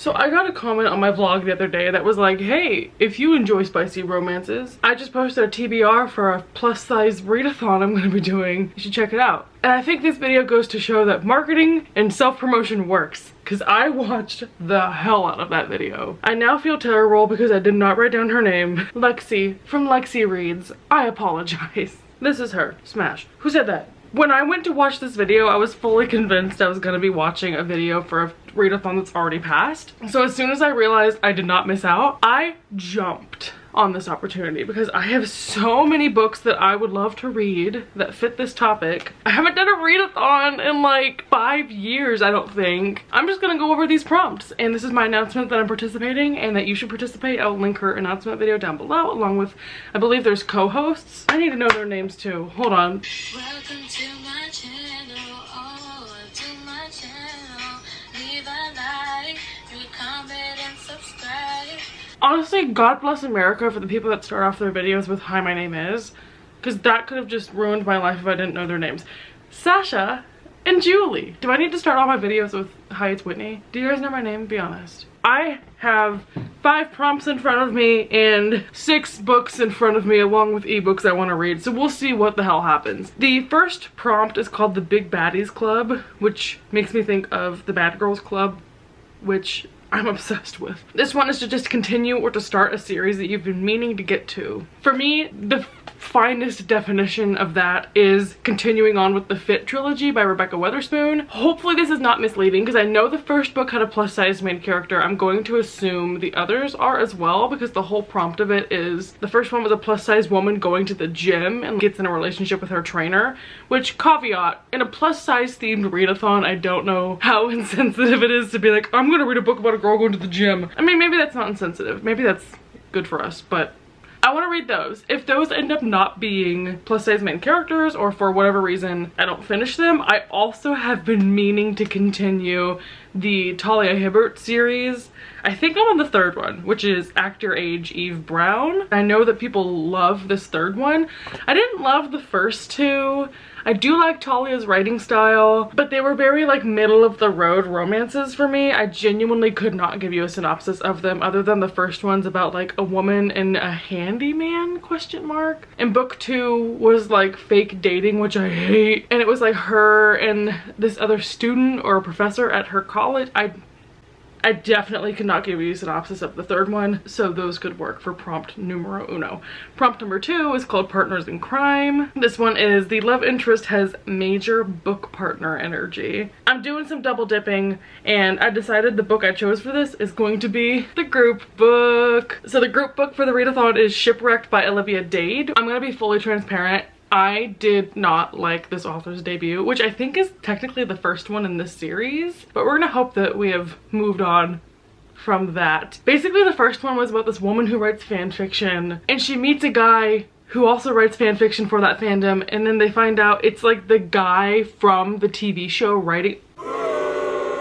So I got a comment on my vlog the other day that was like, hey, if you enjoy spicy romances, I just posted a TBR for a plus size readathon I'm gonna be doing. You should check it out. And I think this video goes to show that marketing and self-promotion works, because I watched the hell out of that video. I now feel terrible because I did not write down her name. Lexi from Lexi Reads. I apologize. This is her. Smash. Who said that? When I went to watch this video, I was fully convinced I was gonna be watching a video for a readathon that's already passed. So as soon as I realized I did not miss out, I jumped on this opportunity because I have so many books that I would love to read that fit this topic. I haven't done a readathon in like 5 years, I don't think. I'm just gonna go over these prompts, and this is my announcement that I'm participating and that you should participate. I'll link her announcement video down below, along with, I believe there's co-hosts. I need to know their names too. Hold on. Welcome to my channel, to my channel. Leave a like, you comment and subscribe. Honestly, God bless America for the people that start off their videos with "Hi, my name is," because that could have just ruined my life if I didn't know their names. Sasha and Julie. Do I need to start all my videos with "Hi, it's Whitney"? Do you guys know my name? Be honest. I have 5 prompts in front of me and 6 books in front of me, along with ebooks I want to read, so we'll see what the hell happens. The first prompt is called the Big Baddies Club, which makes me think of the Bad Girls Club, which I'm obsessed with. This one is to just continue or to start a series that you've been meaning to get to. For me, the finest definition of that is continuing on with the Fit trilogy by Rebecca Weatherspoon. Hopefully this is not misleading, because I know the first book had a plus-size main character. I'm going to assume the others are as well, because the whole prompt of it is the first one was a plus-size woman going to the gym and gets in a relationship with her trainer, which, caveat, in a plus-size themed readathon, I don't know how insensitive it is to be like, I'm gonna read a book about a girl going to the gym. I mean, maybe that's not insensitive. Maybe that's good for us, but I want to read those. If those end up not being plus size main characters, or for whatever reason I don't finish them, I also have been meaning to continue the Talia Hibbert series. I think I'm on the 3rd one, which is Actor Age Eve Brown. I know that people love this 3rd one. I didn't love the first 2. I do like Talia's writing style, but they were very like middle of the road romances for me. I genuinely could not give you a synopsis of them other than the first one's about like a woman and a handyman, question mark. And book 2 was like fake dating, which I hate. And it was like her and this other student or a professor at her college. I definitely could not give you a synopsis of the 3rd one, so those could work for prompt numero 1. Prompt number 2 is called Partners in Crime. This one is the love interest has major book partner energy. I'm doing some double dipping, and I decided the book I chose for this is going to be the group book. So the group book for the readathon is Shipwrecked by Olivia Dade. I'm gonna be fully transparent. I did not like this author's debut, which I think is technically the first one in this series, but we're gonna hope that we have moved on from that. Basically, the first one was about this woman who writes fan fiction, and she meets a guy who also writes fan fiction for that fandom, and then they find out it's like the guy from the TV show writing.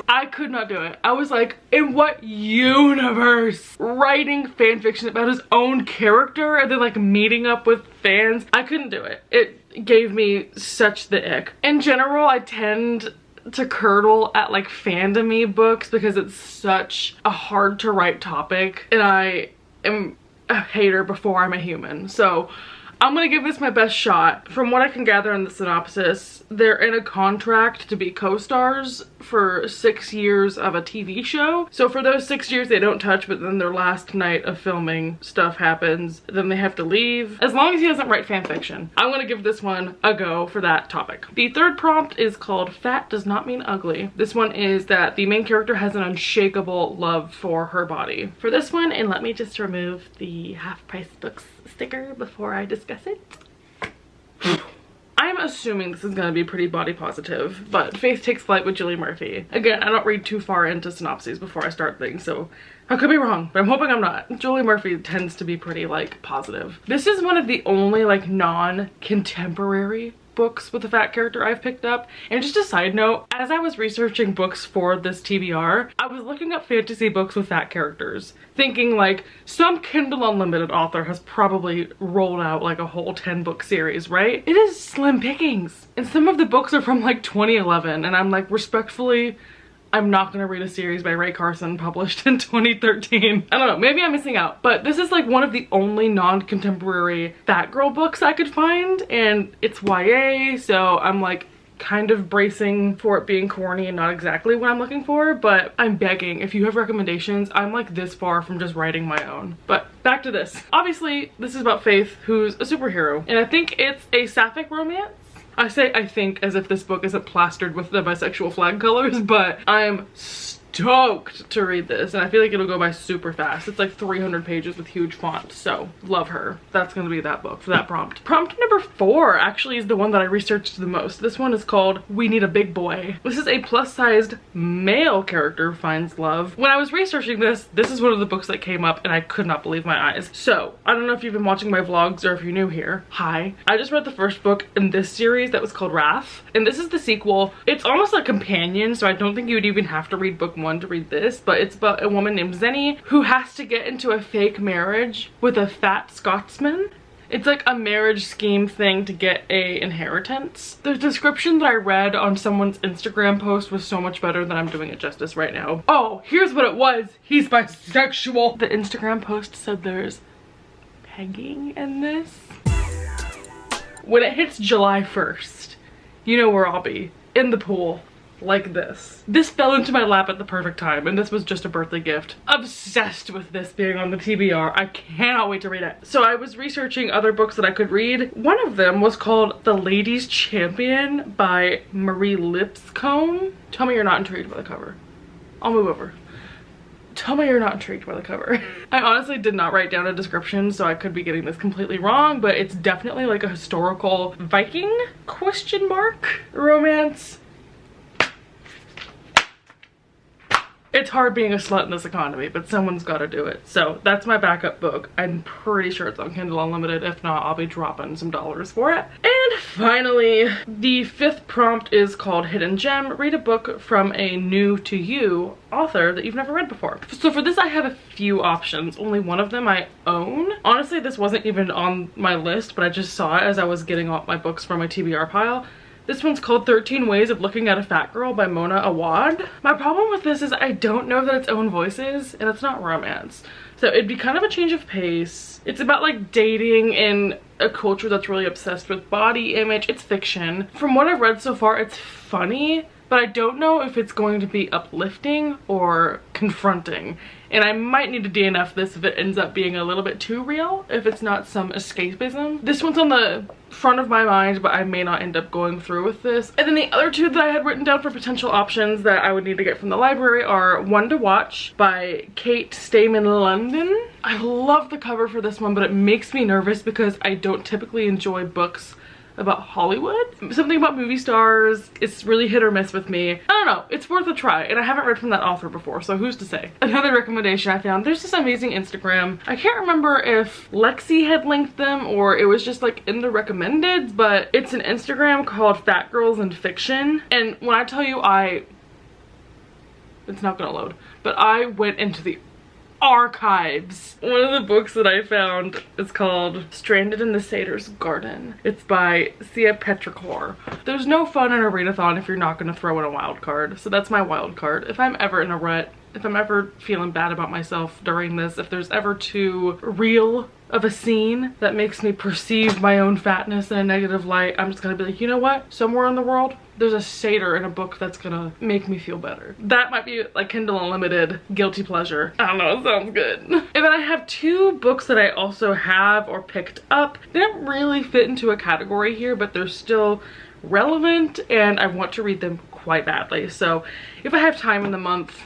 I could not do it. I was like, in what universe? Writing fan fiction about his own character and then like meeting up with fans? I couldn't do it. It gave me such the ick. In general, I tend to curdle at like fandom-y books because it's such a hard to write topic, and I am a hater before I'm a human. So I'm gonna give this my best shot. From what I can gather in the synopsis, they're in a contract to be co-stars for 6 years of a TV show. So for those 6 years they don't touch, but then their last night of filming stuff happens. Then they have to leave. As long as he doesn't write fan fiction. I'm gonna give this one a go for that topic. The 3rd prompt is called Fat Does Not Mean Ugly. This one is that the main character has an unshakable love for her body. For this one, and let me just remove the half price books sticker before I discuss it. I'm assuming this is gonna be pretty body positive, but Faith Takes Flight with Julie Murphy. Again, I don't read too far into synopses before I start things, so I could be wrong, but I'm hoping I'm not. Julie Murphy tends to be pretty like positive. This is one of the only like non-contemporary books with a fat character I've picked up. And just a side note, as I was researching books for this TBR, I was looking up fantasy books with fat characters, thinking like some Kindle Unlimited author has probably rolled out like a whole 10-book series, right? It is slim pickings. And some of the books are from like 2011, and I'm like, respectfully, I'm not gonna read a series by Ray Carson published in 2013. I don't know, maybe I'm missing out, but this is like one of the only non-contemporary fat girl books I could find, and it's YA, so I'm like kind of bracing for it being corny and not exactly what I'm looking for, but I'm begging. If you have recommendations, I'm like this far from just writing my own. But back to this. Obviously, this is about Faith, who's a superhero, and I think it's a sapphic romance. I say I think as if this book isn't plastered with the bisexual flag colors, but I'm stoked to read this, and I feel like it'll go by super fast. It's like 300 pages with huge font, so love her. That's gonna be that book for that prompt. Prompt number 4 actually is the one that I researched the most. This one is called We Need a Big Boy. This is a plus-sized male character finds love. When I was researching this, this is one of the books that came up and I could not believe my eyes. So I don't know if you've been watching my vlogs or if you're new here. Hi. I just read the first book in this series that was called Wrath, and this is the sequel. It's almost a companion, so I don't think you would even have to read book 1 to read this, but it's about a woman named Zenny who has to get into a fake marriage with a fat Scotsman. It's like a marriage scheme thing to get a inheritance. The description that I read on someone's Instagram post was so much better than I'm doing it justice right now. Oh, here's what it was. He's bisexual. The Instagram post said there's pegging in this. When it hits July 1st, you know where I'll be. In the pool. Like this. This fell into my lap at the perfect time, and this was just a birthday gift. Obsessed with this being on the TBR. I cannot wait to read it. So I was researching other books that I could read. One of them was called The Ladies' Champion by Marie Lipscomb. Tell me you're not intrigued by the cover. I'll move over. Tell me you're not intrigued by the cover. I honestly did not write down a description, so I could be getting this completely wrong, but it's definitely like a historical Viking question mark romance. It's hard being a slut in this economy, but someone's got to do it. So that's my backup book. I'm pretty sure it's on Kindle Unlimited. If not, I'll be dropping some dollars for it. And finally, the 5th prompt is called Hidden Gem. Read a book from a new to you author that you've never read before. So for this, I have a few options. Only one of them I own. Honestly, this wasn't even on my list, but I just saw it as I was getting all my books from my TBR pile. This one's called 13 Ways of Looking at a Fat Girl by Mona Awad. My problem with this is I don't know that it's own voices, and it's not romance. So it'd be kind of a change of pace. It's about like dating in a culture that's really obsessed with body image. It's fiction. From what I've read so far, it's funny, but I don't know if it's going to be uplifting or confronting. And I might need to DNF this if it ends up being a little bit too real, if it's not some escapism. This one's on the front of my mind, but I may not end up going through with this. And then the other two that I had written down for potential options that I would need to get from the library are One to Watch by Kate Stayman London. I love the cover for this one, but it makes me nervous because I don't typically enjoy books about Hollywood. Something about movie stars, it's really hit or miss with me. I don't know, it's worth a try, and I haven't read from that author before, so who's to say. Another recommendation I found, there's this amazing Instagram. I can't remember if Lexi had linked them or it was just like in the recommendeds, but it's an Instagram called Fat Girls in Fiction, and when I tell you it's not gonna load, but I went into the archives. One of the books that I found is called Stranded in the Satyr's Garden. It's by Sia Petrichor. There's no fun in a readathon if you're not going to throw in a wild card, so that's my wild card. If I'm ever in a rut, if I'm ever feeling bad about myself during this, if there's ever too real of a scene that makes me perceive my own fatness in a negative light, I'm just gonna be like, you know what? Somewhere in the world, there's a satyr in a book that's gonna make me feel better. That might be like Kindle Unlimited guilty pleasure. I don't know, it sounds good. And then I have 2 books that I also have or picked up. They don't really fit into a category here, but they're still relevant and I want to read them quite badly. So if I have time in the month,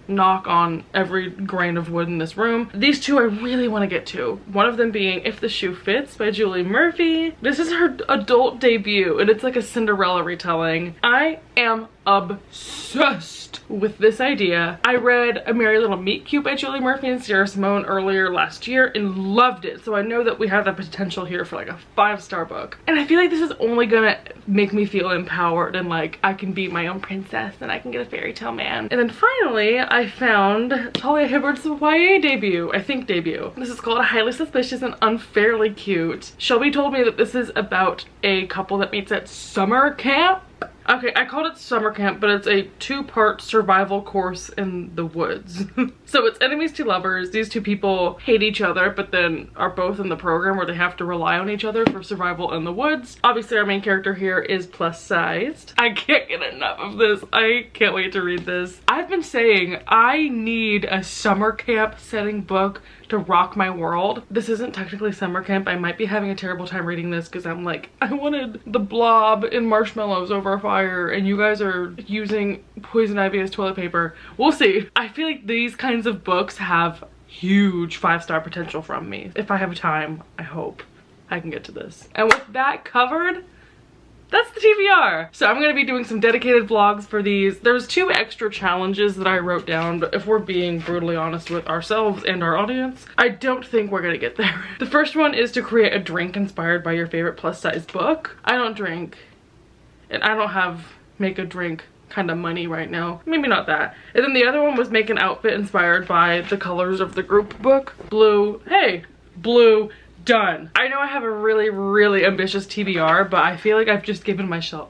knock on every grain of wood in this room. These 2 I really want to get to. One of them being If the Shoe Fits by Julie Murphy. This is her adult debut and it's like a Cinderella retelling. I am obsessed with this idea. I read A Merry Little Meet Cute by Julie Murphy and Sarah Simone earlier last year and loved it. So I know that we have the potential here for like a 5-star book. And I feel like this is only gonna make me feel empowered and like I can be my own princess and I can get a fairy tale man. And then finally, I found Talia Hibbert's YA debut, I think debut. This is called Highly Suspicious and Unfairly Cute. Shelby told me that this is about a couple that meets at summer camp. Okay, I called it summer camp, but it's a 2-part survival course in the woods. So it's enemies to lovers. These two people hate each other, but then are both in the program where they have to rely on each other for survival in the woods. Obviously, our main character here is plus sized. I can't get enough of this. I can't wait to read this. I've been saying I need a summer camp setting book to rock my world. This isn't technically summer camp. I might be having a terrible time reading this because I'm like, I wanted the blob and marshmallows over a fire and you guys are using poison ivy as toilet paper. We'll see. I feel like these kinds of books have huge 5-star potential from me. If I have time, I hope I can get to this. And with that covered, that's the TBR. So I'm gonna be doing some dedicated vlogs for these. There's 2 extra challenges that I wrote down, but if we're being brutally honest with ourselves and our audience, I don't think we're gonna get there. The first one is to create a drink inspired by your favorite plus size book. I don't drink, and I don't have make a drink kind of money right now. Maybe not that. And then the other one was make an outfit inspired by the colors of the group book. Blue, hey, blue, done. I know I have a really ambitious TBR, but I feel like I've just given myself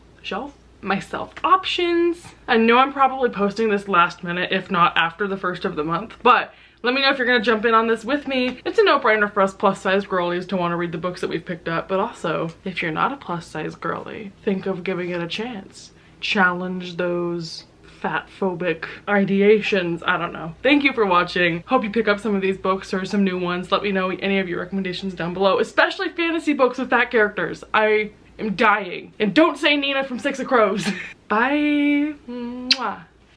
options. I know I'm probably posting this last minute, if not after the 1st of the month, but let me know if you're gonna jump in on this with me. It's a no-brainer for us plus-size girlies to want to read the books that we've picked up, but also, if you're not a plus-size girly, think of giving it a chance. Challenge those fat phobic ideations. I don't know. Thank you for watching. Hope you pick up some of these books or some new ones. Let me know any of your recommendations down below, especially fantasy books with fat characters. I am dying. And don't say Nina from Six of Crows. Bye. Mwah.